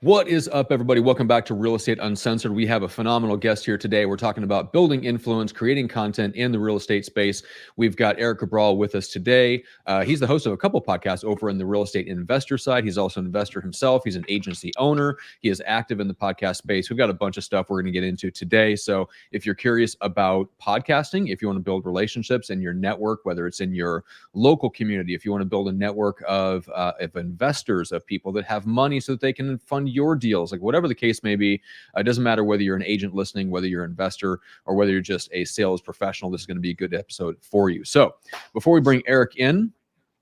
What is up, everybody? Welcome back to Real Estate Uncensored. We have a phenomenal guest here today. We're talking about building influence, creating content in the real estate space. We've got Eric Cabral with us today. He's the host of a couple podcasts over in the real estate investor side. He's also an investor himself. He's an agency owner. He is active in the podcast space. We've got a bunch of stuff we're going to get into today. So if you're curious about podcasting, if you want to build relationships in your network, whether it's in your local community, if you want to build a network of investors, of people that have money so that they can fund your deals, like whatever the case may be, it doesn't matter whether you're an agent listening, whether you're an investor, or whether you're just a sales professional. This is going to be a good episode for you. So before we bring Eric in,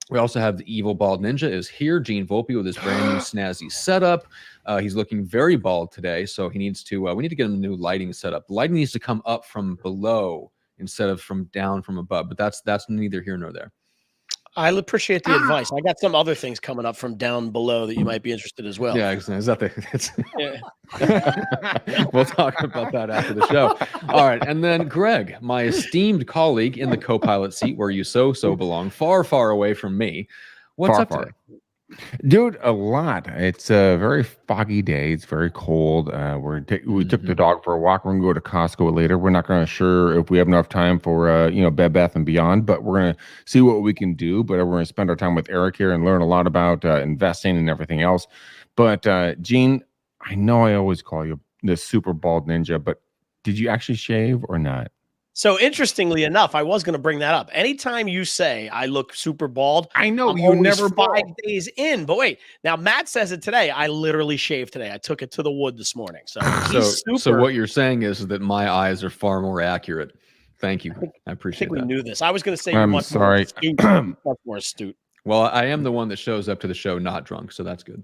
we also have the evil bald ninja is here, Gene Volpe, with his brand new snazzy setup. He's looking very bald today, so he needs to. We need to get him a new lighting setup. The lighting needs to come up from below instead of from down from above. But that's neither here nor there. I appreciate the advice. I got some other things coming up from down below that you might be interested as well. Yeah, is that We'll talk about that after the show. All right, and then Greg, my esteemed colleague in the co-pilot seat where you so belong, far, far away from me. What's up today? Dude, a lot. It's a very foggy day. It's very cold. We took the dog for a walk. We're gonna go to Costco later. We're not gonna sure if we have enough time for Bed Bath and Beyond, but we're gonna see what we can do. But we're gonna spend our time with Eric here and learn a lot about investing and everything else. But Gene, I know I always call you the super bald ninja, but did you actually shave or not? So interestingly enough, I was going to bring that up. Anytime you say I look super bald, I know I'm you never 5 days in. But wait, now Matt says it today. I literally shaved today. I took it to the wood this morning. So what you're saying is that my eyes are far more accurate. Thank you. I appreciate we that. knew this. I was going to say I'm sorry. Much more astute. Well, I am the one that shows up to the show not drunk, so that's good.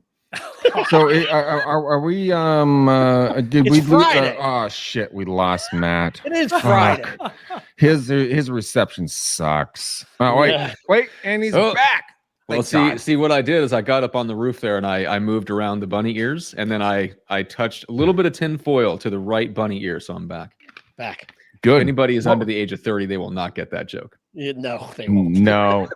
So are we did It's we lose Friday. Oh shit, we lost Matt. It is Friday. His reception sucks. Oh wait, and he's back. Well, see what I did is I got up on the roof there and I moved around the bunny ears, and then I touched a little bit of tin foil to the right bunny ear, so I'm back. Good. If anybody is under the age of 30, they will not get that joke. No, they won't. No.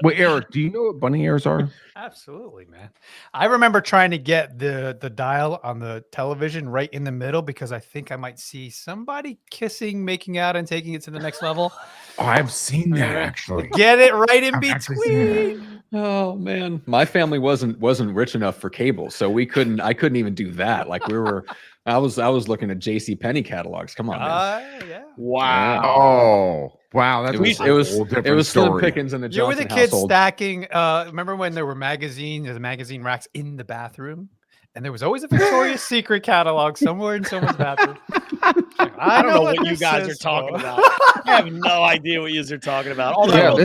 Wait, Eric, do you know what bunny ears are? Absolutely, man. I remember trying to get the dial on the television right in the middle because I think I might see somebody kissing, making out, and taking it to the next level. Oh, I've seen that actually. Get it right in between. Oh man, my family wasn't rich enough for cable, so I couldn't even do that. Like I was looking at JCPenney catalogs. Come on, man. Yeah. Wow. Oh, wow. It was slim pickings in the You were Johnson the kids household. stacking. Remember when there were the magazine racks in the bathroom? And there was always a Victoria's Secret catalog somewhere in someone's bathroom. I don't know what you guys are talking about. I have no idea what you guys are talking about. Although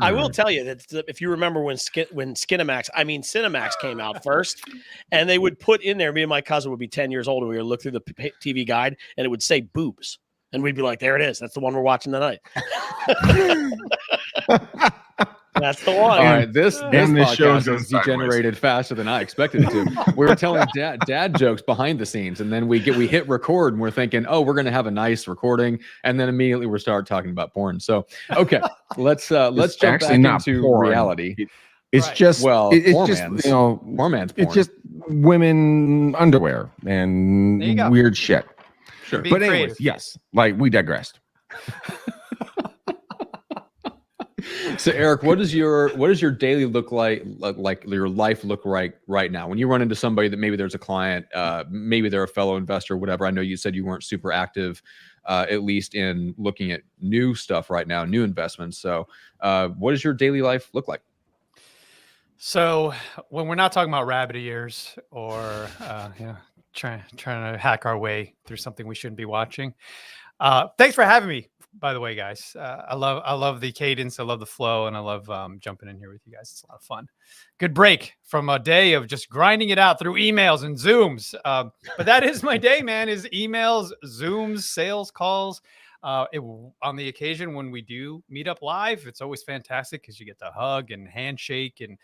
I will tell you that if you remember when Cinemax came out first, and they would put in there, me and my cousin would be 10 years old, and we would look through the TV guide, and it would say boobs. And we'd be like, there it is. That's the one we're watching tonight. That's the one. All right, this podcast has degenerated faster than I expected it to. We were telling dad jokes behind the scenes, and then we hit record, and we're thinking, oh, we're going to have a nice recording, and then immediately we start talking about porn. So, okay, let's jump back into porn. reality. It's just poor man's porn. It's just women underwear and weird shit. Sure, but anyways, yes, like we digressed. So Eric, what does your daily look like your life look like right now? When you run into somebody that maybe there's a client, maybe they're a fellow investor, whatever. I know you said you weren't super active, at least in looking at new stuff right now, new investments. So what does your daily life look like? So when we're not talking about rabbit ears or trying to hack our way through something we shouldn't be watching. Thanks for having me, by the way, guys. I love the cadence. I love the flow, and I love jumping in here with you guys. It's a lot of fun. Good break from a day of just grinding it out through emails and Zooms. But that is my day, man, is emails, Zooms, sales calls. On the occasion when we do meet up live, it's always fantastic because you get to hug and handshake and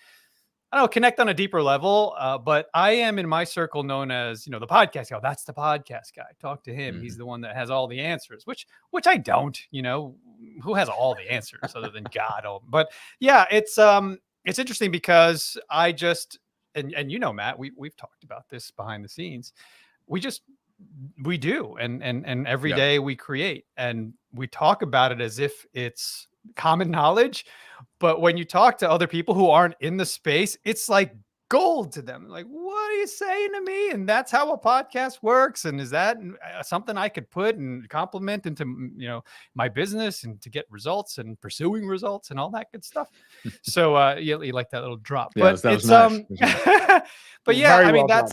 I don't know, connect on a deeper level. But I am in my circle known as, the podcast guy. That's the podcast guy. Talk to him. Mm-hmm. He's the one that has all the answers, which I don't, who has all the answers other than God. But yeah, it's interesting because and you know, Matt, we've talked about this behind the scenes. We do, and every day we create, and we talk about it as if it's common knowledge. But when you talk to other people who aren't in the space, it's like gold to them. Like, what are you saying to me? And that's how a podcast works. And is that something I could put and complement into, my business and to get results and pursuing results and all that good stuff? So you like that little drop. Yeah, but that was it's nice. but yeah, Very I mean, well done.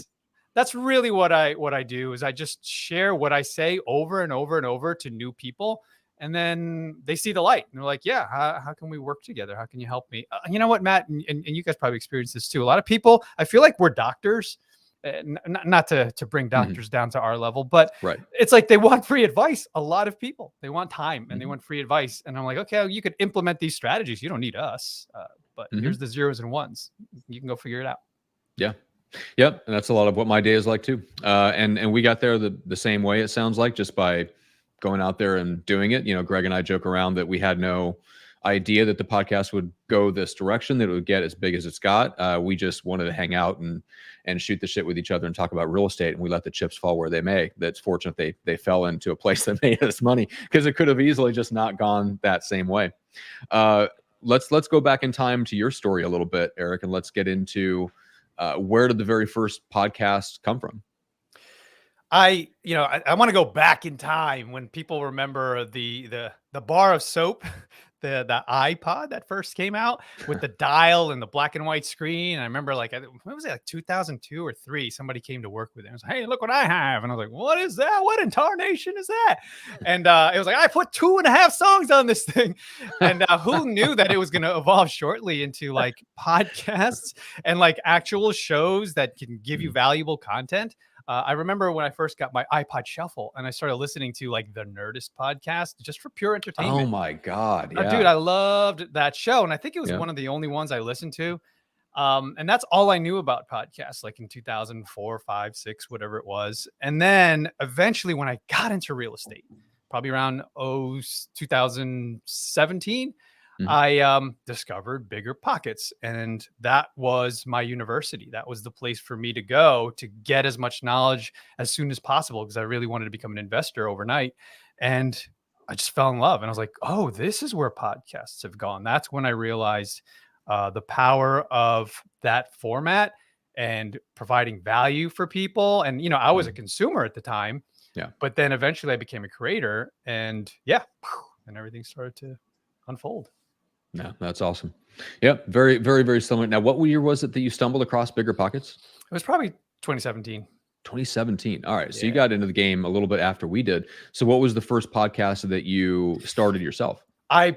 that's really what I do is I just share what I say over and over and over to new people. And then they see the light and they're like, yeah, how can we work together? How can you help me? You know what, Matt, and you guys probably experience this too. A lot of people, I feel like we're doctors, not to bring doctors down to our level, but it's like they want free advice. A lot of people, they want time and they want free advice. And I'm like, okay, well, you could implement these strategies. You don't need us, but here's the zeros and ones. You can go figure it out. Yeah. Yep. And that's a lot of what my day is like too. And we got there the same way, it sounds like, just by going out there and doing it. Greg and I joke around that we had no idea that the podcast would go this direction, that it would get as big as it's got. We just wanted to hang out and shoot the shit with each other and talk about real estate. And we let the chips fall where they may. That's fortunate they fell into a place that made us money, because it could have easily just not gone that same way. Let's go back in time to your story a little bit, Eric, and let's get into where did the very first podcast come from? I want to go back in time when people remember the bar of soap, the iPod that first came out with the dial and the black and white screen. And I remember when was it, like 2002 or 3? Somebody came to work with it. I was like, hey, look what I have. And I was like, what is that? What in tarnation is that? And it was like, I put 2.5 songs on this thing. And who knew that it was going to evolve shortly into like podcasts and like actual shows that can give you valuable content. I remember when I first got my iPod Shuffle and I started listening to like the Nerdist podcast just for pure entertainment. Oh my God. Yeah. Dude, I loved that show. And I think it was one of the only ones I listened to. And that's all I knew about podcasts, like in 2004, 5, 6, whatever it was. And then eventually when I got into real estate, probably around 2017, I discovered Bigger Pockets, and that was my university. That was the place for me to go to get as much knowledge as soon as possible, because I really wanted to become an investor overnight. And I just fell in love, and I was like, oh, this is where podcasts have gone. That's when I realized the power of that format and providing value for people. And, I was a consumer at the time, but then eventually I became a creator, and and everything started to unfold. Yeah, that's awesome. Yep. Very, very, very similar. Now, what year was it that you stumbled across Bigger Pockets? It was probably 2017. 2017. All right. So you got into the game a little bit after we did. So what was the first podcast that you started yourself?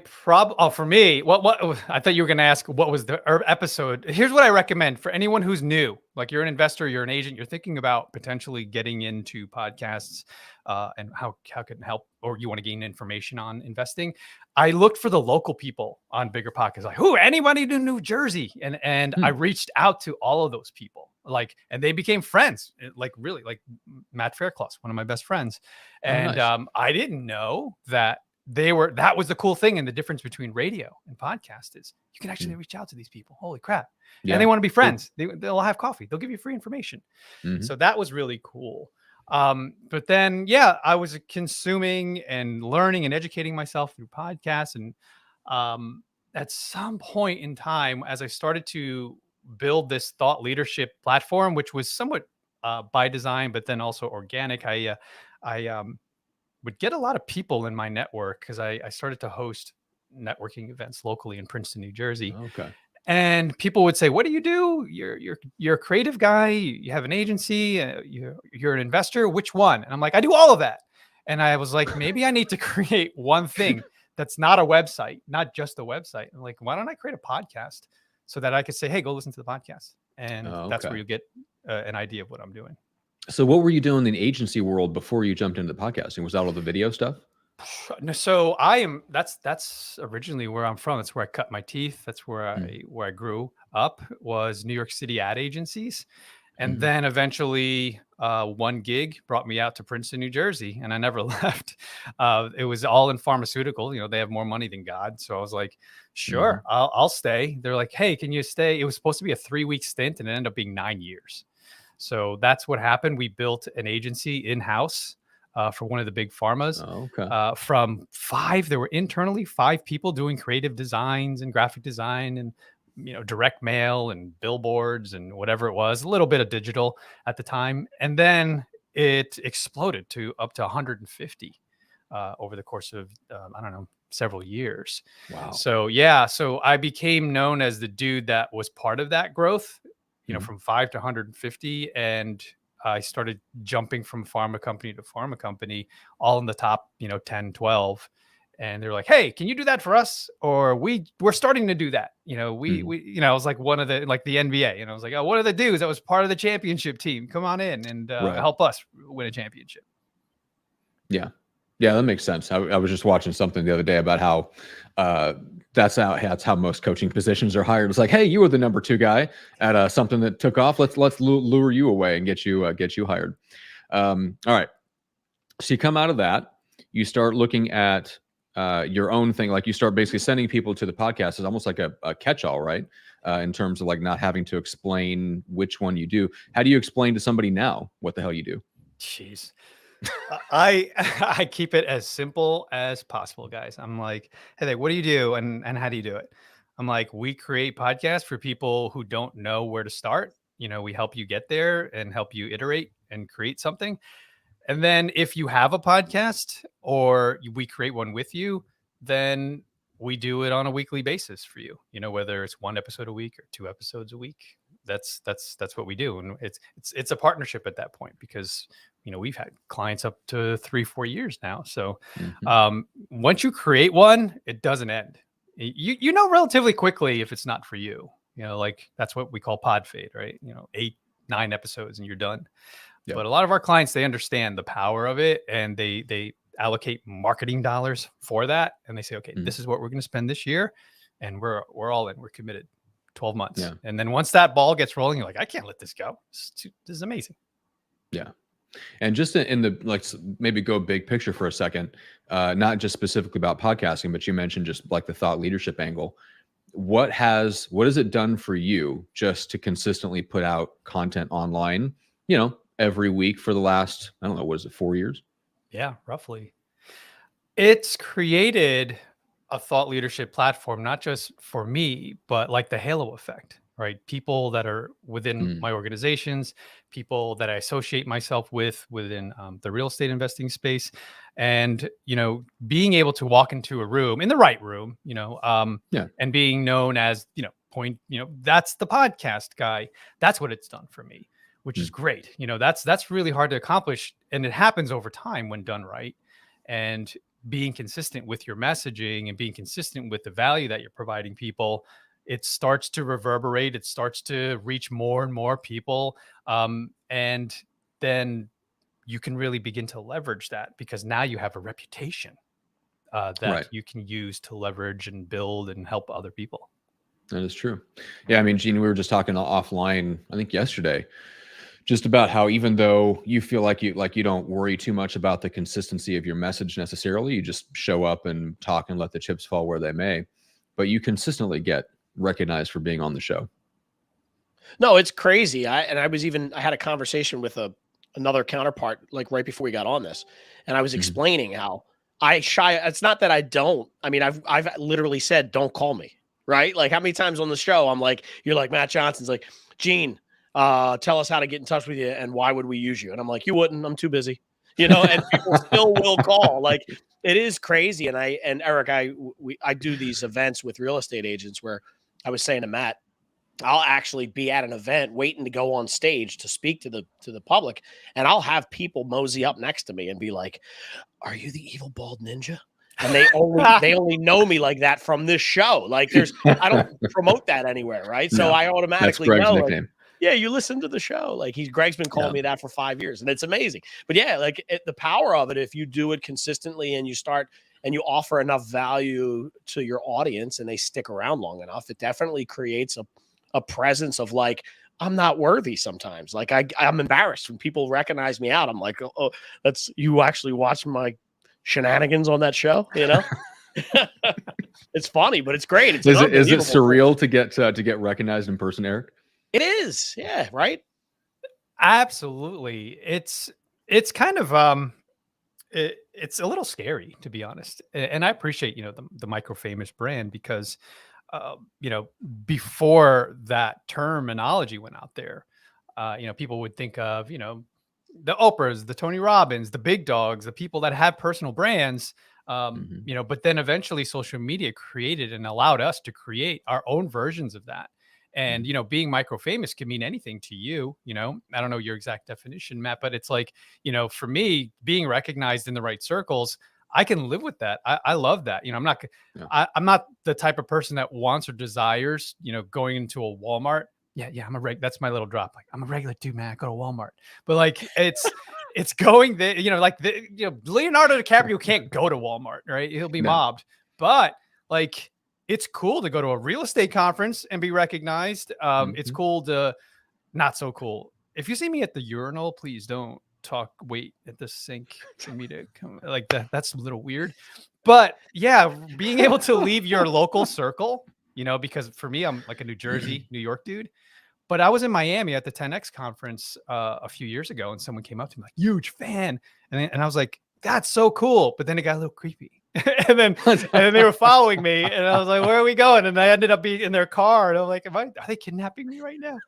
For me, what I thought you were going to ask, what was the episode? Here's what I recommend for anyone who's new, like you're an investor, you're an agent, you're thinking about potentially getting into podcasts and how can it help, or you want to gain information on investing. I looked for the local people on Bigger Pockets, like anybody in New Jersey. And I reached out to all of those people, and they became friends, really, like Matt Faircloth, one of my best friends. And nice. I didn't know that that was the cool thing. And the difference between radio and podcast is you can actually reach out to these people. Holy crap. Yeah. And they want to be friends. They'll have coffee. They'll give you free information. So that was really cool. But then, I was consuming and learning and educating myself through podcasts. And at some point in time, as I started to build this thought leadership platform, which was somewhat by design, but then also organic, I would get a lot of people in my network because I started to host networking events locally in Princeton, New Jersey. Okay. And people would say, what do you do? You're a creative guy. You have an agency. You're an investor. Which one? And I'm like, I do all of that. And I was like, maybe I need to create one thing that's not a website, not just a website. I'm like, why don't I create a podcast so that I could say, hey, go listen to the podcast. And that's where you get an idea of what I'm doing. So what were you doing in the agency world before you jumped into the podcasting? Was that all the video stuff? No, so that's originally where I'm from. That's where I cut my teeth. That's where I grew up, was New York City ad agencies. And then eventually one gig brought me out to Princeton, New Jersey, and I never left. It was all in pharmaceutical. They have more money than God. So I was like, sure, I'll stay. They're like, hey, can you stay? It was supposed to be a 3-week stint and it ended up being 9 years. So that's what happened. We built an agency in-house for one of the big pharmas. From 5, there were internally 5 people doing creative designs and graphic design and direct mail and billboards and whatever it was, a little bit of digital at the time. And then it exploded to up to 150 over the course of, I don't know, several years. Wow. So, yeah. So I became known as the dude that was part of that growth, from 5 to 150. And I started jumping from pharma company to pharma company, all in the top, 10, 12. And they're like, hey, can you do that for us? Or we're starting to do that. I was like one of the, like the NBA, I was like, oh, one of the dudes that was part of the championship team. Come on in and help us win a championship. Yeah. Yeah, that makes sense. I was just watching something the other day about how that's how most coaching positions are hired. It's like, hey, you were the number 2 guy at something that took off. Let's lure you away and get you hired. All right. So you come out of that, you start looking at your own thing. Like you start basically sending people to the podcast. It's almost like a catch-all, right? In terms of like not having to explain which one you do. How do you explain to somebody now what the hell you do? Jeez. I keep it as simple as possible, guys. I'm like, hey, what do you do? And how do you do it? I'm like, we create podcasts for people who don't know where to start. We help you get there and help you iterate and create something. And then if you have a podcast or we create one with you, then we do it on a weekly basis for you, whether it's 1 episode a week or 2 episodes a week. That's what we do. And it's a partnership at that point because, we've had clients up to 3-4 years now. So once you create one, it doesn't end. You know relatively quickly if it's not for you. Like that's what we call pod fade, right? 8-9 episodes and you're done. Yep. But a lot of our clients, they understand the power of it and they allocate marketing dollars for that. And they say, okay, this is what we're going to spend this year. And we're all in, we're committed 12 months. Yeah. And then once that ball gets rolling, you're like, I can't let this go. This is amazing. Yeah. And just in the, like, maybe go big picture for a second, not just specifically about podcasting, but you mentioned just like the thought leadership angle. What has it done for you just to consistently put out content online, every week for the last, I don't know, what is it, 4 years? Yeah, roughly. It's created a thought leadership platform, not just for me, but like the halo effect, right? People that are within my organizations, people that I associate myself with within the real estate investing space. And, being able to walk into a room, in the right room, and being known as, that's the podcast guy. That's what it's done for me, which is great. That's really hard to accomplish. And it happens over time when done right. And being consistent with your messaging and being consistent with the value that you're providing people, it starts to reverberate. It starts to reach more and more people. And then you can really begin to leverage that because now you have a reputation that you can use to leverage and build and help other people. That is true. Yeah. I mean, Gene, we were just talking offline, I think yesterday, just about how even though you feel like you don't worry too much about the consistency of your message necessarily, you just show up and talk and let the chips fall where they may, but you consistently get recognized for being on the show. No, it's crazy. I had a conversation with another counterpart like right before we got on this, and I was explaining how I shy. It's not that I don't. I mean, I've literally said, "Don't call me." Right? Like how many times on the show I'm like, you're like Matt Johnson's like, Gene, tell us how to get in touch with you and why would we use you? And I'm like, you wouldn't. I'm too busy. And people still will call. Like it is crazy. And Eric, I do these events with real estate agents where I was saying to Matt, I'll actually be at an event waiting to go on stage to speak to the public, and I'll have people mosey up next to me and be like, "Are you the evil bald ninja?" And they only know me like that from this show. Like I don't promote that anywhere, right? So I automatically know. Like, yeah, you listen to the show. Like Greg's been calling me that for 5 years, and it's amazing. But yeah, like the power of it, if you do it consistently and you start and you offer enough value to your audience and they stick around long enough, it definitely creates a presence of like, I'm not worthy sometimes. Like I'm embarrassed when people recognize me out. I'm like, oh, that's you actually watched my shenanigans on that show, you know? It's funny, but it's great. It's is it surreal to get recognized in person, Eric? It is. Yeah. Right. Absolutely. It's kind of, it's a little scary, to be honest. And I appreciate, the Microfamous brand because, before that terminology went out there, people would think of, the Oprahs, the Tony Robbins, the big dogs, the people that have personal brands. But then eventually social media created and allowed us to create our own versions of that. And, being Microfamous can mean anything to you. I don't know your exact definition, Matt, but it's like, for me, being recognized in the right circles, I can live with that. I love that. I'm not the type of person that wants or desires, going into a Walmart. Yeah. That's my little drop. Like, I'm a regular dude, man. I go to Walmart, but like, it's going there, Leonardo DiCaprio can't go to Walmart, right? He'll be mobbed, but like, it's cool to go to a real estate conference and be recognized. It's cool to not so cool. If you see me at the urinal, please don't wait at the sink for me to come like that. That's a little weird, but yeah, being able to leave your local circle, because for me, I'm like a New Jersey, New York dude. But I was in Miami at the 10X conference a few years ago, and someone came up to me like, huge fan. And I was like, that's so cool. But then it got a little creepy. and then they were following me, and I was like, where are we going? And I ended up being in their car. And I'm like, are they kidnapping me right now?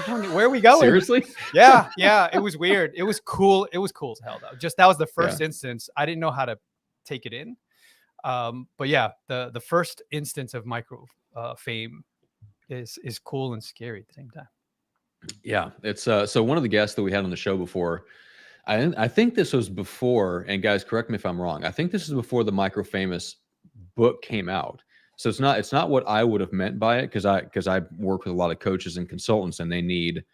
Where are we going? Seriously? Yeah. It was weird. It was cool. It was cool as hell, though. Just that was the first instance. I didn't know how to take it in. But yeah, the first instance of micro fame is cool and scary at the same time. Yeah, it's so one of the guests that we had on the show before, I think this was before, and guys, correct me if I'm wrong. I think this is before the Microfamous book came out. So it's not what I would have meant by it, because I work with a lot of coaches and consultants, and they need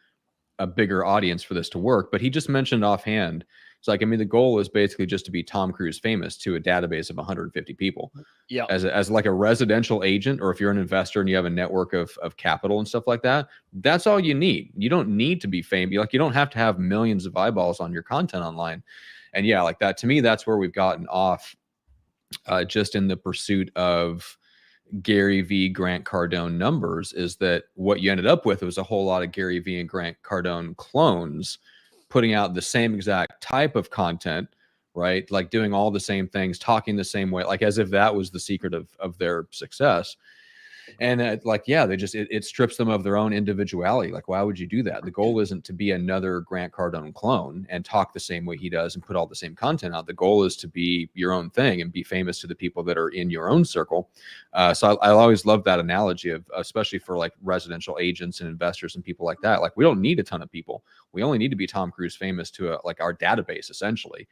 a bigger audience for this to work. But he just mentioned offhand, it's like, the goal is basically just to be Tom Cruise famous to a database of 150 people. Yeah. As like a residential agent, or if you're an investor and you have a network of capital and stuff like that, that's all you need. You don't need to be famous. Like, you don't have to have millions of eyeballs on your content online. And yeah, like that, to me, that's where we've gotten off, just in the pursuit of Gary V, Grant Cardone numbers, is that what you ended up with was a whole lot of Gary V and Grant Cardone clones putting out the same exact type of content, right? Like doing all the same things, talking the same way, like as if that was the secret of their success. And it strips them of their own individuality. Like, why would you do that? The goal isn't to be another Grant Cardone clone and talk the same way he does and put all the same content out. The goal is to be your own thing and be famous to the people that are in your own circle. So I always love that analogy of, especially for like residential agents and investors and people like that. Like, we don't need a ton of people. We only need to be Tom Cruise famous to like our database, essentially.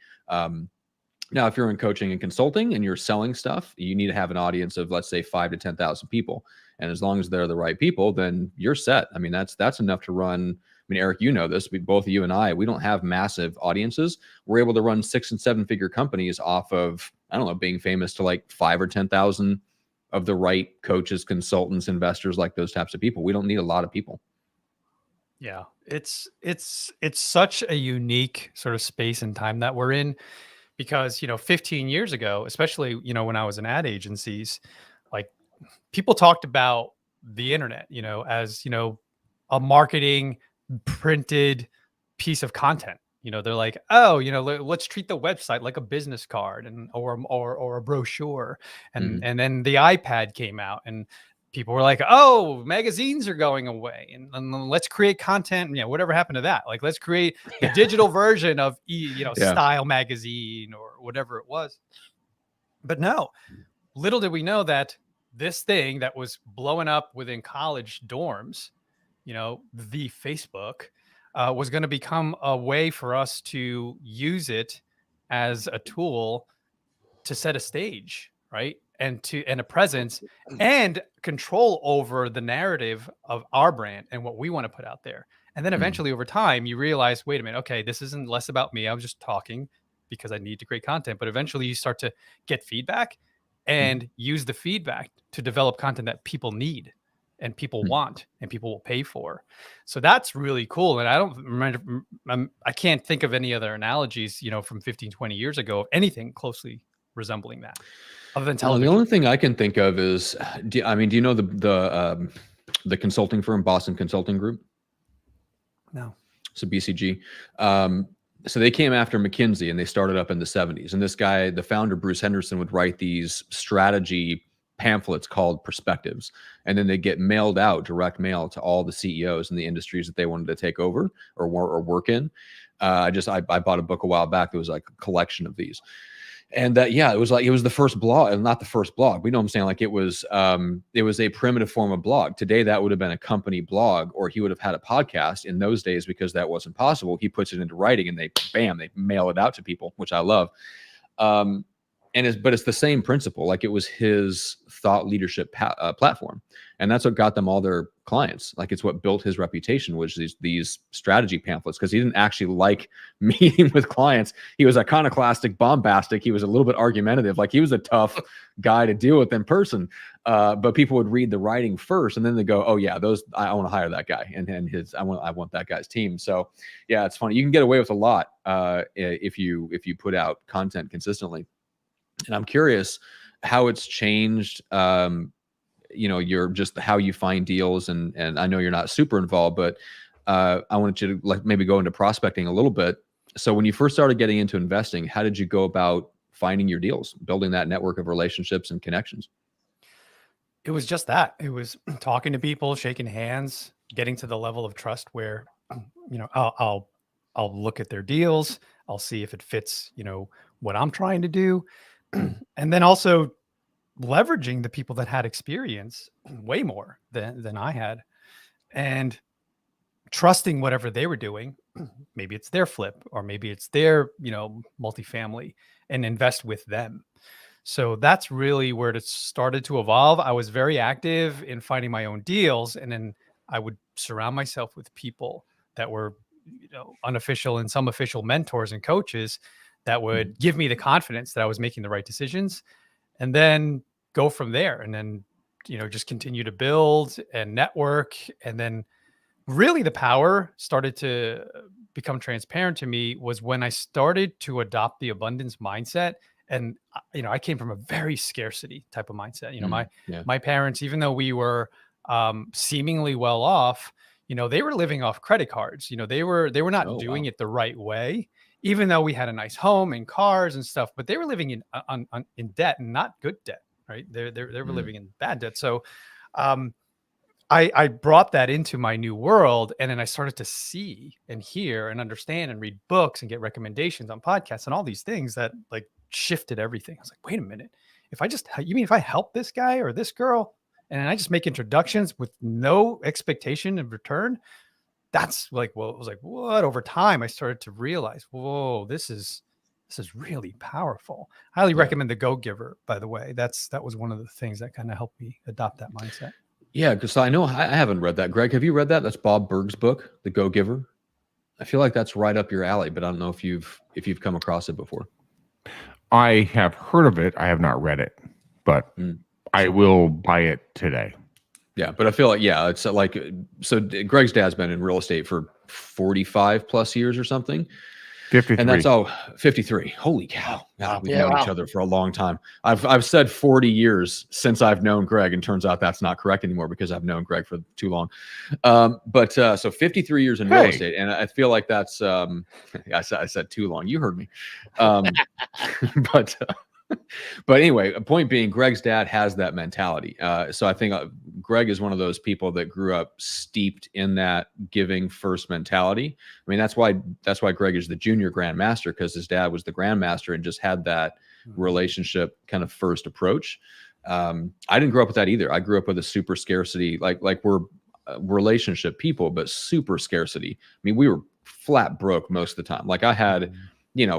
Now, if you're in coaching and consulting and you're selling stuff, you need to have an audience of, let's say, 5,000 to 10,000 people. And as long as they're the right people, then you're set. That's enough to run. Eric, you know this. Both you and I, we don't have massive audiences. We're able to run 6 and 7 figure companies off of, I don't know, being famous to like 5,000 or 10,000 of the right coaches, consultants, investors, like those types of people. We don't need a lot of people. Yeah, it's such a unique sort of space and time that we're in. Because, 15 years ago, especially, when I was in ad agencies, like, people talked about the internet, as, a marketing printed piece of content. They're like, oh, let's treat the website like a business card or a brochure. And then the iPad came out, and people were like, oh, magazines are going away, and let's create content. Whatever happened to that? Like, let's create the digital version of, Style magazine or whatever it was. But no, little did we know that this thing that was blowing up within college dorms, the Facebook, was going to become a way for us to use it as a tool to set a stage, right? And a presence and control over the narrative of our brand and what we want to put out there. And then eventually over time, you realize, wait a minute, okay, this isn't less about me. I was just talking because I need to create content. But eventually you start to get feedback and use the feedback to develop content that people need. and people want and people will pay for. So that's really cool. And I don't remember, I can't think of any other analogies, from 15, 20 years ago of anything closely resembling that other than television. The only thing I can think of is, do you know the consulting firm, Boston Consulting Group? No. So BCG. So they came after McKinsey and they started up in the 70s. And this guy, the founder, Bruce Henderson, would write these strategy pamphlets called perspectives. And then they get mailed out, direct mail, to all the CEOs in the industries that they wanted to take over or work in. I bought a book a while back that was like a collection of these. And it was the first blog, and not the first blog. We know what I'm saying? Like it was a primitive form of blog. Today, that would have been a company blog, or he would have had a podcast. In those days, because that wasn't possible, he puts it into writing and they mail it out to people, which I love. But it's the same principle. Like it was his thought leadership platform. And that's what got them all their clients. Like it's what built his reputation, was these strategy pamphlets, because he didn't actually like meeting with clients. He was iconoclastic, bombastic. He was a little bit argumentative. Like he was a tough guy to deal with in person. But people would read the writing first, and then they go, "Oh yeah, I want to hire that guy, and I want that guy's team." So yeah, it's funny. You can get away with a lot if you put out content consistently. And I'm curious how it's changed. You're just how you find deals, and I know you're not super involved, but I wanted you to maybe go into prospecting a little bit. So when you first started getting into investing, how did you go about finding your deals, building that network of relationships and connections? It was just that. It was talking to people, shaking hands, getting to the level of trust where, I'll look at their deals. I'll see if it fits, what I'm trying to do. And then also leveraging the people that had experience way more than I had, and trusting whatever they were doing. Maybe it's their flip, or maybe it's their, multifamily, and invest with them. So that's really where it started to evolve. I was very active in finding my own deals, and then I would surround myself with people that were, unofficial and some official mentors and coaches that would give me the confidence that I was making the right decisions, and then go from there. And then, just continue to build and network. And then really the power started to become transparent to me was when I started to adopt the abundance mindset. And, I came from a very scarcity type of mindset. My parents, even though we were seemingly well off, they were living off credit cards. They were not doing it the right way, even though we had a nice home and cars and stuff, but they were living in debt, and not good debt, right? They were living in bad debt. So I brought that into my new world, and then I started to see and hear and understand and read books and get recommendations on podcasts and all these things that like shifted everything. I was like, wait a minute, if I help this guy or this girl, and I just make introductions with no expectation in return, that's like, well, it was like, what? Over time, I started to realize, whoa, this is really powerful. I highly recommend The Go Giver, by the way. That was one of the things that kind of helped me adopt that mindset. Yeah, because I know I haven't read that. Greg, have you read that? That's Bob Burg's book, The Go Giver. I feel like that's right up your alley, but I don't know if you've come across it before. I have heard of it. I have not read it, but I will buy it today. Yeah, but I feel like, it's like, so Greg's dad's been in real estate for 45 plus years or something. 53. And that's all 53. Holy cow. God, we've known each other for a long time. I've said 40 years since I've known Greg, and turns out that's not correct anymore because I've known Greg for too long. So 53 years in real estate. And I feel like that's, I said too long. You heard me. But anyway, a point being, Greg's dad has that mentality. So I think Greg is one of those people that grew up steeped in that giving first mentality. I mean, that's why Greg is the junior grandmaster, because his dad was the grandmaster and just had that relationship kind of first approach. I didn't grow up with that either. I grew up with a super scarcity, like we're relationship people, but super scarcity. I mean, we were flat broke most of the time. Like I had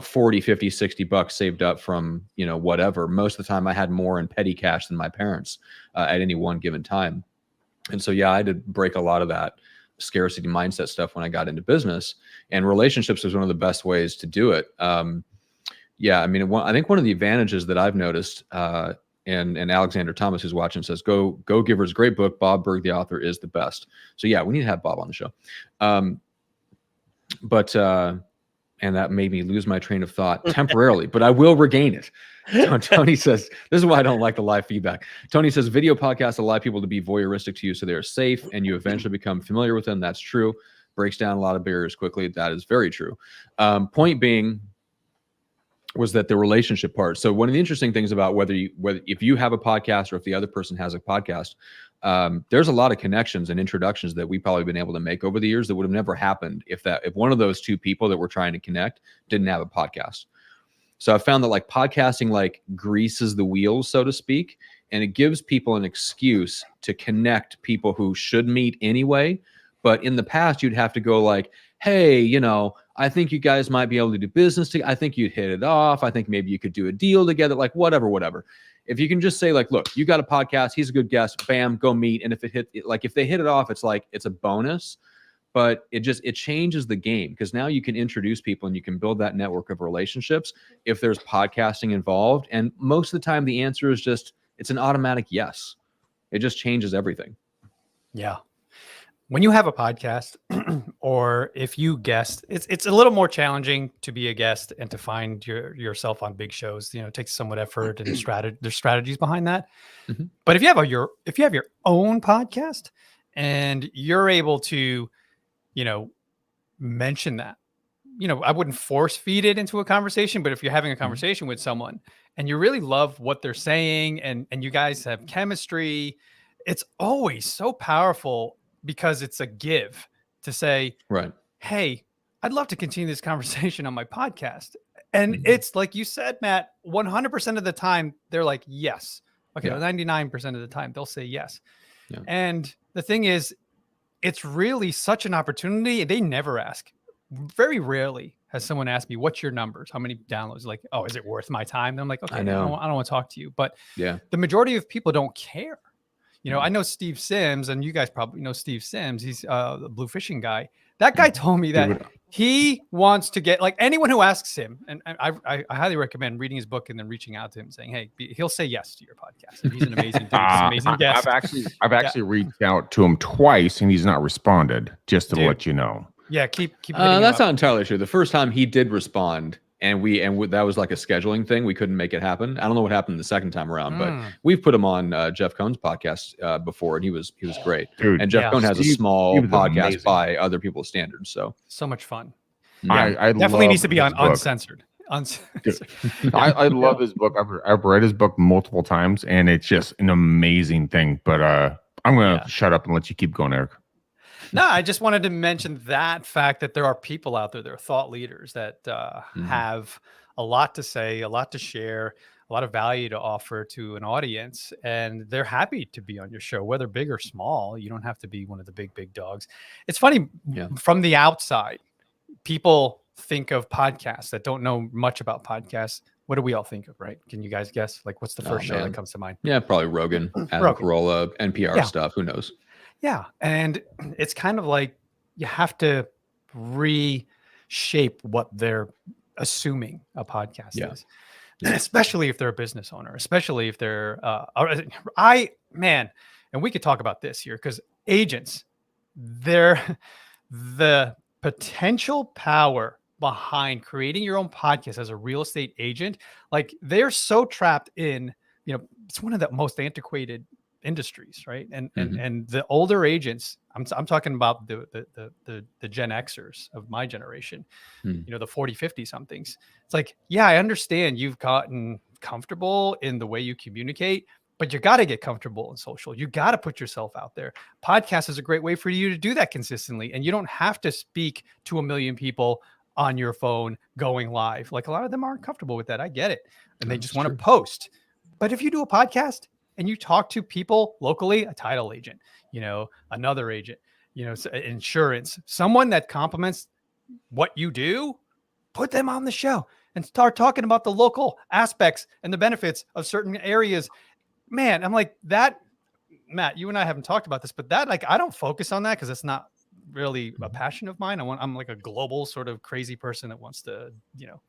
40, 50, 60 bucks saved up from, whatever. Most of the time I had more in petty cash than my parents at any one given time. And so, I had to break a lot of that scarcity mindset stuff when I got into business, and relationships was one of the best ways to do it. I mean, I think one of the advantages that I've noticed and Alexander Thomas, who's watching, says, Go Givers, great book. Bob Berg, the author, is the best. So yeah, we need to have Bob on the show. And that made me lose my train of thought temporarily, but I will regain it. Tony says, this is why I don't like the live feedback. Tony says, video podcasts allow people to be voyeuristic to you so they're safe and you eventually become familiar with them. That's true. Breaks down a lot of barriers quickly. That is very true. Point being was that the relationship part. So one of the interesting things about whether if you have a podcast or if the other person has a podcast, there's a lot of connections and introductions that we've probably been able to make over the years that would have never happened if one of those two people that we're trying to connect didn't have a podcast. So I found that like podcasting like greases the wheels, so to speak, and it gives people an excuse to connect people who should meet anyway. But in the past, you'd have to go like, hey, you know, I think you guys might be able to do business together. I think you'd hit it off. I think maybe you could do a deal together, like whatever. If you can just say like, look, you got a podcast, he's a good guest, bam, go meet. And if if they hit it off, it's like, it's a bonus, but it changes the game because now you can introduce people and you can build that network of relationships if there's podcasting involved. And most of the time the answer is just, it's an automatic yes. It just changes everything. Yeah. When you have a podcast or if you guest, it's a little more challenging to be a guest and to find yourself on big shows. You know, it takes somewhat effort and there's strategies behind that. Mm-hmm. But if you have your own podcast and you're able to, you know, mention that, you know, I wouldn't force feed it into a conversation, but if you're having a conversation with someone and you really love what they're saying and you guys have chemistry, it's always so powerful. Because it's a give to say, right, hey, I'd love to continue this conversation on my podcast. And it's like you said, Matt, 100% of the time, they're like, yes. Okay, 99% of the time, they'll say yes. Yeah. And the thing is, it's really such an opportunity. They never ask. Very rarely has someone asked me, what's your numbers? How many downloads? Like, oh, is it worth my time? And I'm like, okay, I don't want to talk to you. But the majority of people don't care. You know, I know Steve Sims, and you guys probably know Steve Sims. He's the blue fishing guy. That guy told me that he wants to get, like, anyone who asks him, and I highly recommend reading his book and then reaching out to him and saying, hey, he'll say yes to your podcast. And he's an amazing dude. He's an amazing guest. I've actually reached out to him twice, and he's not responded, just to let you know. Yeah, keep that's not entirely true. The first time he did respond, and that was like a scheduling thing. We couldn't make it happen. I don't know what happened the second time around, but we've put him on Jeff Cohn's podcast before, and he was great. Dude, and Jeff Cohn has a small podcast by other people's standards. So much fun. Yeah. I definitely needs to be on Uncensored. I love his book. I've read his book multiple times, and it's just an amazing thing. But I'm gonna shut up and let you keep going, Eric. No, I just wanted to mention that fact that there are people out there, there are thought leaders that have a lot to say, a lot to share, a lot of value to offer to an audience, and they're happy to be on your show, whether big or small. You don't have to be one of the big dogs. It's funny, from the outside, people think of podcasts that don't know much about podcasts. What do we all think of, right? Can you guys guess? Like, what's the first show that comes to mind? Yeah, probably Rogan, Adam Carolla, NPR stuff. Who knows? Yeah. And it's kind of like you have to reshape what they're assuming a podcast is, especially if they're a business owner, especially if they're, and we could talk about this here because agents, the potential power behind creating your own podcast as a real estate agent, like they're so trapped in, you know, it's one of the most antiquated industries, right? And the older agents, I'm talking about the Gen Xers of my generation, you know, the 40, 50 somethings. It's like, yeah, I understand you've gotten comfortable in the way you communicate, but you got to get comfortable in social. You got to put yourself out there. Podcast is a great way for you to do that consistently. And you don't have to speak to 1 million people on your phone going live. Like a lot of them aren't comfortable with that. I get it. And they just want to post. But if you do a podcast, and you talk to people locally, a title agent, you know, another agent, you know, insurance, someone that complements what you do, put them on the show and start talking about the local aspects and the benefits of certain areas. Man, I'm like that, Matt, you and I haven't talked about this, but that, like, I don't focus on that because it's not really a passion of mine. I'm like a global sort of crazy person that wants to, you know,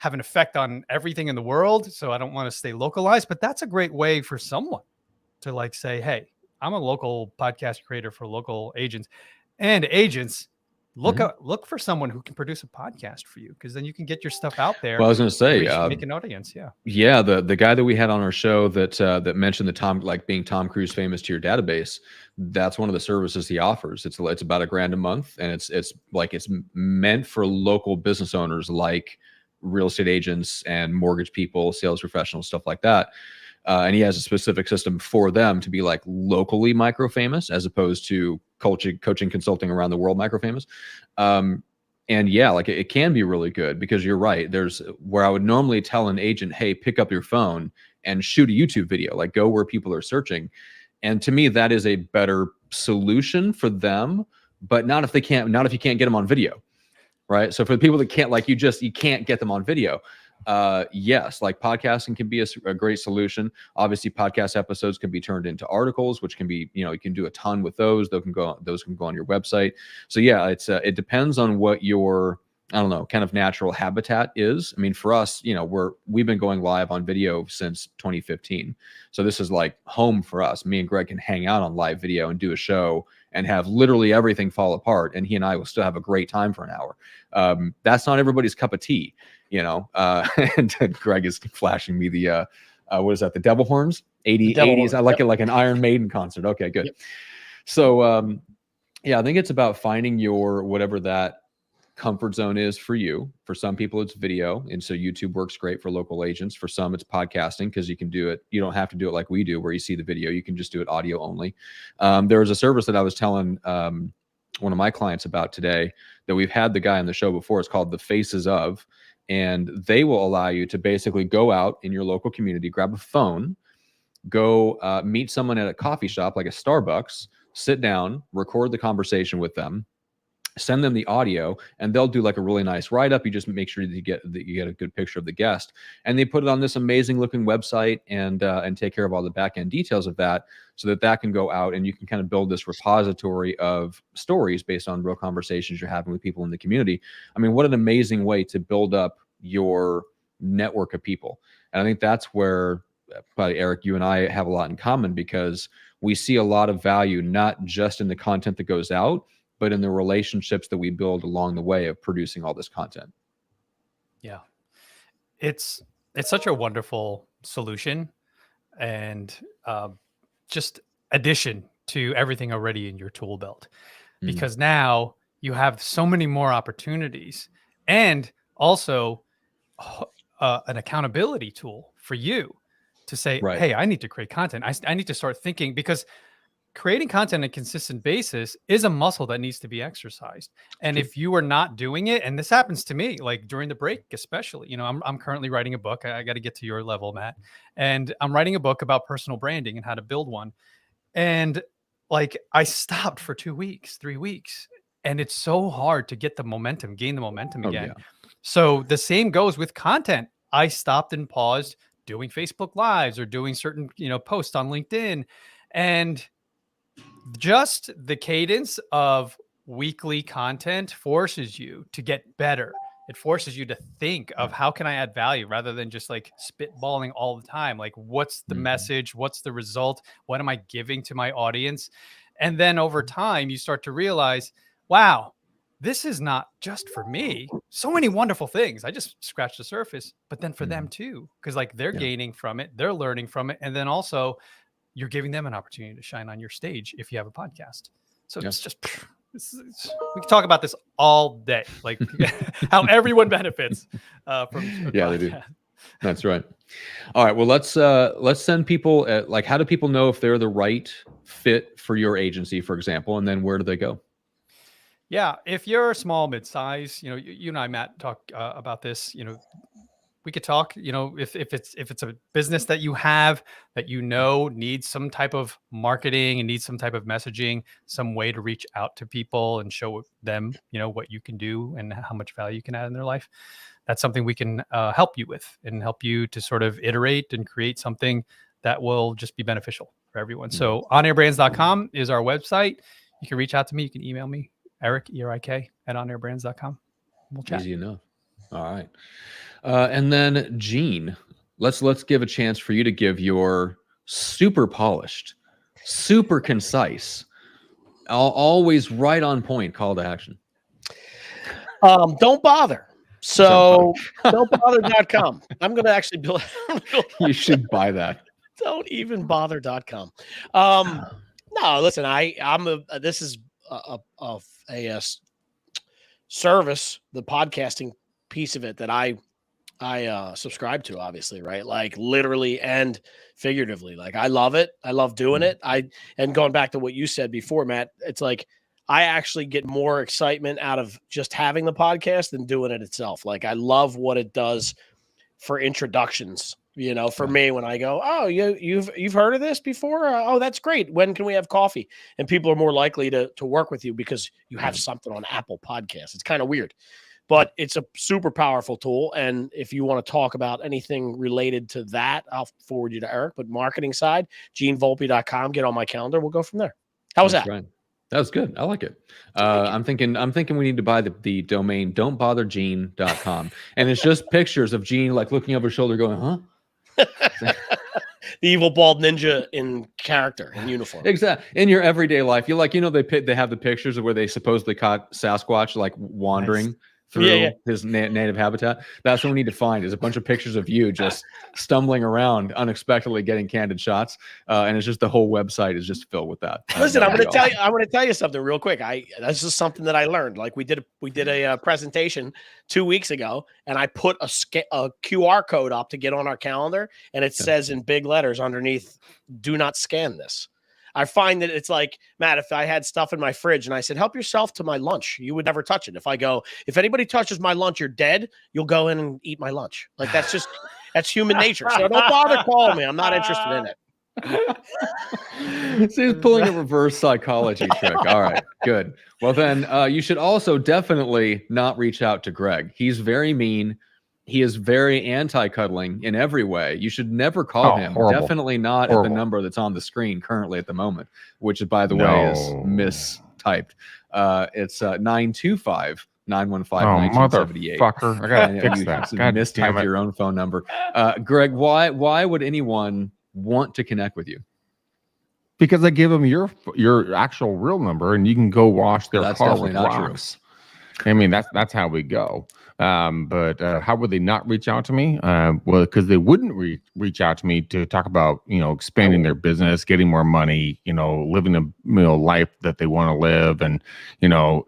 have an effect on everything in the world. So I don't want to stay localized, but that's a great way for someone to like say, hey, I'm a local podcast creator for local agents, and agents look for someone who can produce a podcast for you, because then you can get your stuff out there. Well, I was going to say, make an audience. Yeah. The guy that we had on our show that mentioned being Tom Cruise famous to your database. That's one of the services he offers. It's about $1,000 a month, and it's meant for local business owners like real estate agents and mortgage people, sales professionals, stuff like that. And he has a specific system for them to be like locally micro-famous, as opposed to coaching, consulting around the world micro-famous. And yeah, like it can be really good, because you're right. There's where I would normally tell an agent, hey, pick up your phone and shoot a YouTube video, like go where people are searching. And to me, that is a better solution for them, but not if you can't get them on video. Right. So for the people that can't, like you can't get them on video. Yes, like podcasting can be a great solution. Obviously, podcast episodes can be turned into articles, which can be, you can do a ton with those. Those can go on your website. So yeah, it depends on what your, I don't know, kind of natural habitat is. I mean, for us, we've been going live on video since 2015. So this is like home for us. Me and Greg can hang out on live video and do a show and have literally everything fall apart, and he and I will still have a great time for an hour. That's not everybody's cup of tea, and Greg is flashing me the, what is that? The devil horns, 80s. I like it like an Iron Maiden concert. Okay, good. Yep. So, yeah, I think it's about finding your, whatever that comfort zone is for you. For some people, it's video. And so YouTube works great for local agents. For some, it's podcasting, because you can do it. You don't have to do it like we do, where you see the video. You can just do it audio only. There was a service that I was telling one of my clients about today that we've had the guy on the show before. It's called the Faces of, and they will allow you to basically go out in your local community, grab a phone, go meet someone at a coffee shop like a Starbucks, sit down, record the conversation with them, send them the audio, and they'll do like a really nice write-up. You just make sure that you get a good picture of the guest, and they put it on this amazing looking website and take care of all the back end details of that, so that can go out and you can kind of build this repository of stories based on real conversations you're having with people in the community. I mean, what an amazing way to build up your network of people. And I think that's where probably Eric, you and I have a lot in common, because we see a lot of value, not just in the content that goes out, but in the relationships that we build along the way of producing all this content. Yeah. It's such a wonderful solution, and just addition to everything already in your tool belt, because now you have so many more opportunities, and also an accountability tool for you to say, right, hey, I need to create content. I need to start thinking, because creating content on a consistent basis is a muscle that needs to be exercised. And if you are not doing it, and this happens to me, like during the break, especially, I'm currently writing a book. I got to get to your level, Matt. And I'm writing a book about personal branding and how to build one. And like, I stopped for 2 weeks, 3 weeks, and it's so hard to get the momentum, gain the momentum again. Yeah. So the same goes with content. I stopped and paused doing Facebook Lives or doing certain, posts on LinkedIn, and just the cadence of weekly content forces you to get better. It forces you to think of how can I add value, rather than just like spitballing all the time. Like, what's the message? What's the result? What am I giving to my audience? And then over time, you start to realize, wow, this is not just for me. So many wonderful things. I just scratched the surface, but then for them too, because like they're gaining from it, they're learning from it. And then also you're giving them an opportunity to shine on your stage if you have a podcast. So it's just, we can talk about this all day, like how everyone benefits from they do. That's right. All right. Well, let's send people like, how do people know if they're the right fit for your agency, for example, and then where do they go? Yeah. If you're a small, mid-size, you and I, Matt, talk about this, we could talk, if it's a business that you have that, needs some type of marketing and needs some type of messaging, some way to reach out to people and show them, what you can do and how much value you can add in their life. That's something we can help you with, and help you to sort of iterate and create something that will just be beneficial for everyone. So onairbrands.com is our website. You can reach out to me. You can email me, Eric, ERIK, @onairbrands.com. We'll chat. Easy enough. All right. And then Gene, let's give a chance for you to give your super polished, super concise, always right on point call to action. Don't bother. So don'tbother.com. I'm going to actually build. You should buy that. Don't even bother.com. No, listen, this is a service, the podcasting piece of it that I subscribe to, obviously, right? Like literally and figuratively. Like I love it. I love doing it. And going back to what you said before, Matt, it's like I actually get more excitement out of just having the podcast than doing it itself. Like I love what it does for introductions. You know, for me, when I go, oh, you've heard of this before? Oh, that's great. When can we have coffee? And people are more likely to work with you because you have something on Apple Podcasts. It's kind of weird, but it's a super powerful tool. And if you want to talk about anything related to that, I'll forward you to Eric. But marketing side, genevolpe.com, get on my calendar. We'll go from there. How was that? Right. That was good. I like it. I'm thinking we need to buy the domain don'tbothergene.com. And it's just pictures of Gene like looking over his shoulder going, huh? The evil bald ninja in character, in uniform. Exactly. In your everyday life, you they have the pictures of where they supposedly caught Sasquatch like wandering through his native habitat. That's what we need to find is a bunch of pictures of you just stumbling around, unexpectedly getting candid shots, and it's just the whole website is just filled with that. Listen, I'm going to tell you something real quick. This is something that I learned. Like we did a presentation 2 weeks ago, and I put a QR code up to get on our calendar, and it says in big letters underneath, "Do not scan this." I find that it's like, Matt, if I had stuff in my fridge and I said, help yourself to my lunch, you would never touch it. If I go, if anybody touches my lunch, you're dead, you'll go in and eat my lunch. Like that's human nature. So don't bother calling me. I'm not interested in it. So he's pulling a reverse psychology trick. All right, good. Well, then you should also definitely not reach out to Greg. He's very mean. He is very anti-cuddling in every way. You should never call him. Horrible. Definitely not at the number that's on the screen currently at the moment, which, by the way, is mistyped. It's 925-915-1978. Motherfucker! I gotta fix that. God mistyped your own phone number. Greg, why would anyone want to connect with you? Because I give them your actual real number, and you can go wash their car with rocks. I mean, that's how we go. But how would they not reach out to me? Well, because they wouldn't reach out to me to talk about, expanding their business, getting more money, living a life that they want to live, and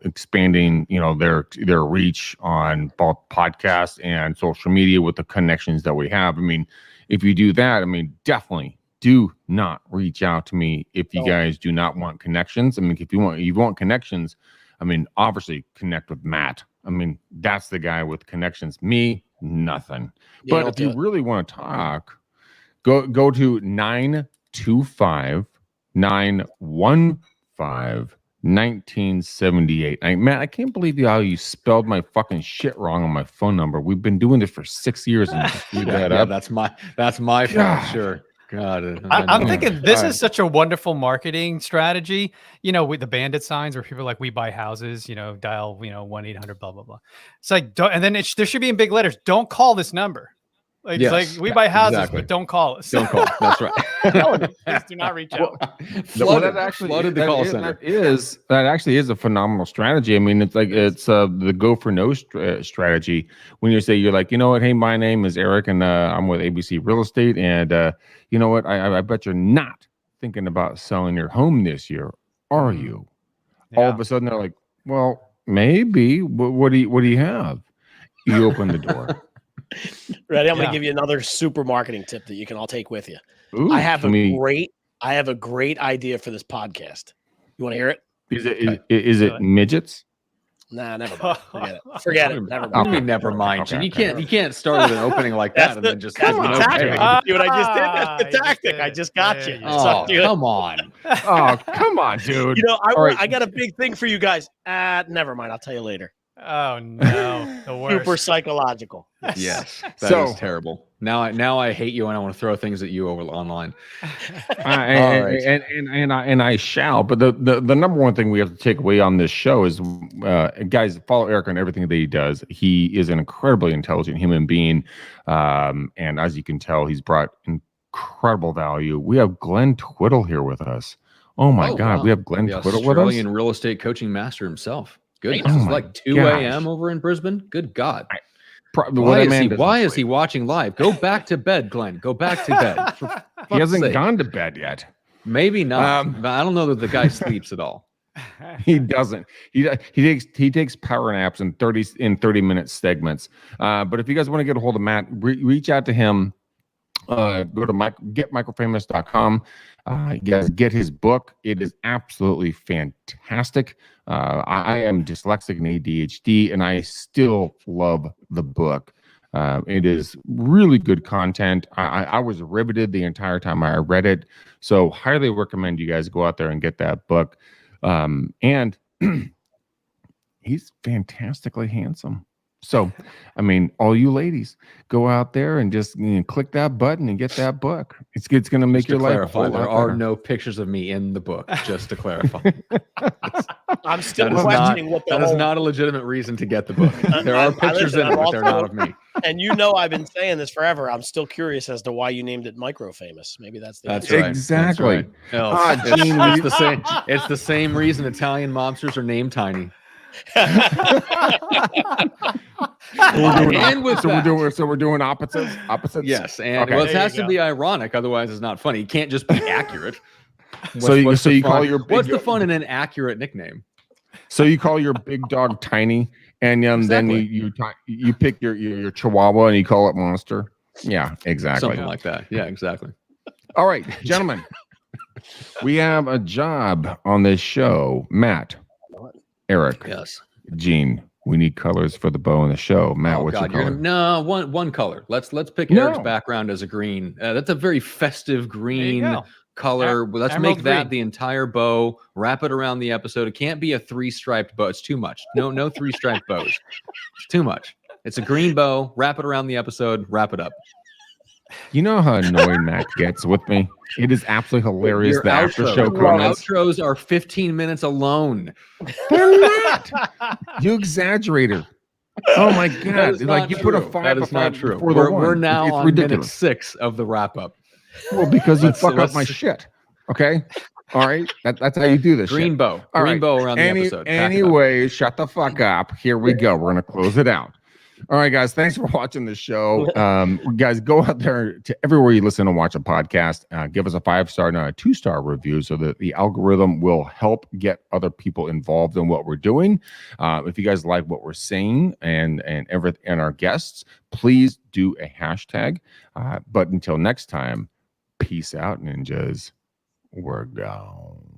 expanding their reach on both podcasts and social media with the connections that we have. I mean, if you do that, definitely do not reach out to me if you guys do not want connections. I mean, if you want connections, obviously connect with Matt. That's the guy with connections. Me, nothing. But if you really want to talk, go to 925-915-1978. Matt, I can't believe how you spelled my fucking shit wrong on my phone number. We've been doing this for 6 years and you screwed that up. That's my fault. Sure. God, I'm thinking this is such a wonderful marketing strategy, with the bandit signs where people are like, we buy houses, dial, 1-800, blah, blah, blah. It's like, and then there should be in big letters, don't call this number. Like, it's like we buy houses, but don't call us. Don't call. That's right. Please do not reach out. Flooded the call center. That actually is a phenomenal strategy. It's the go for no strategy. When you say, you're like, you know what? Hey, my name is Eric, and I'm with ABC Real Estate, and you know what? I bet you're not thinking about selling your home this year, are you? Yeah. All of a sudden, they're like, well, maybe. What do you have? You open the door. Ready? I'm going to give you another super marketing tip that you can all take with you. Ooh, I have a great idea for this podcast. You want to hear it? Is it midgets? Nah, never mind. Forget it. Never mind. Okay. Never mind. Okay. You can't start with an opening like that and then just that's the tactic. See what I just did? That's the tactic. I just got you. Oh, come on. Oh, come on, dude. I got a big thing for you guys. Never mind. I'll tell you later. Oh no, the worst. Super psychological. Yes, that is terrible. Now I hate you and I want to throw things at you over online. And I shall. But the number one thing we have to take away on this show is, guys, follow Eric on everything that he does. He is an incredibly intelligent human being, and as you can tell, he's brought incredible value. We have Glenn Twiddle here with us. Oh my God, wow. We have Glenn Twiddle with us. Australian real estate coaching master himself. Goodness, it's like 2 a.m. over in Brisbane. Good God. Why is he watching live? Go back to bed, Glenn. Go back to bed. He hasn't gone to bed yet. Maybe not. But I don't know that the guy sleeps at all. He doesn't. He takes power naps in 30-minute segments. But if you guys want to get a hold of Matt, reach out to him. Go to getmicrofamous.com. You guys get his book. It is absolutely fantastic. I am dyslexic and ADHD, and I still love the book. It is really good content. I was riveted the entire time I read it. So highly recommend you guys go out there and get that book. And he's fantastically handsome. So, I mean, all you ladies, go out there and just click that button and get that book. It's going to make your life. There are no pictures of me in the book, just to clarify. I'm still questioning what that is not a legitimate reason to get the book. There are pictures in it, but they're not of me. And I've been saying this forever. I'm still curious as to why you named it Microfamous. Maybe that's answer. Right. Exactly. That's right. It's the same. It's the same reason Italian mobsters are named Tiny. We're doing opposites. Yes, and it has to be ironic, otherwise it's not funny. You can't just be accurate. What's the fun in an accurate nickname? So you call your big dog Tiny, and then you pick your Chihuahua and you call it Monster. Yeah, exactly. Something like that. Yeah, exactly. All right, gentlemen, we have a job on this show. Matt, Eric, yes, Gene. We need colors for the bow in the show. Matt, what's your color? One color. Let's pick Eric's background as a green. That's a very festive green color. Let's make that the entire bow. Wrap it around the episode. It can't be a 3-striped bow. It's too much. No 3-striped bows. It's too much. It's a green bow. Wrap it around the episode. Wrap it up. You know how annoying Matt gets with me? It is absolutely hilarious. The after show comments. Outros are 15 minutes alone. They're not. You exaggerator. Oh my God. Like you put a 5. That is not true. We're now on ridiculous. Minute 6 of the wrap up. Well, because you fuck up my shit. Okay. All right. That's how you do this. Green bow. Green bow around the episode. Anyway, shut the fuck up. Here we go. We're going to close it out. All right, guys. Thanks for watching the show. Guys, go out there to everywhere you listen and watch a podcast. Give us a 5-star and a 2-star review so that the algorithm will help get other people involved in what we're doing. If you guys like what we're saying and our guests, please do a hashtag. But until next time, peace out, ninjas. We're gone.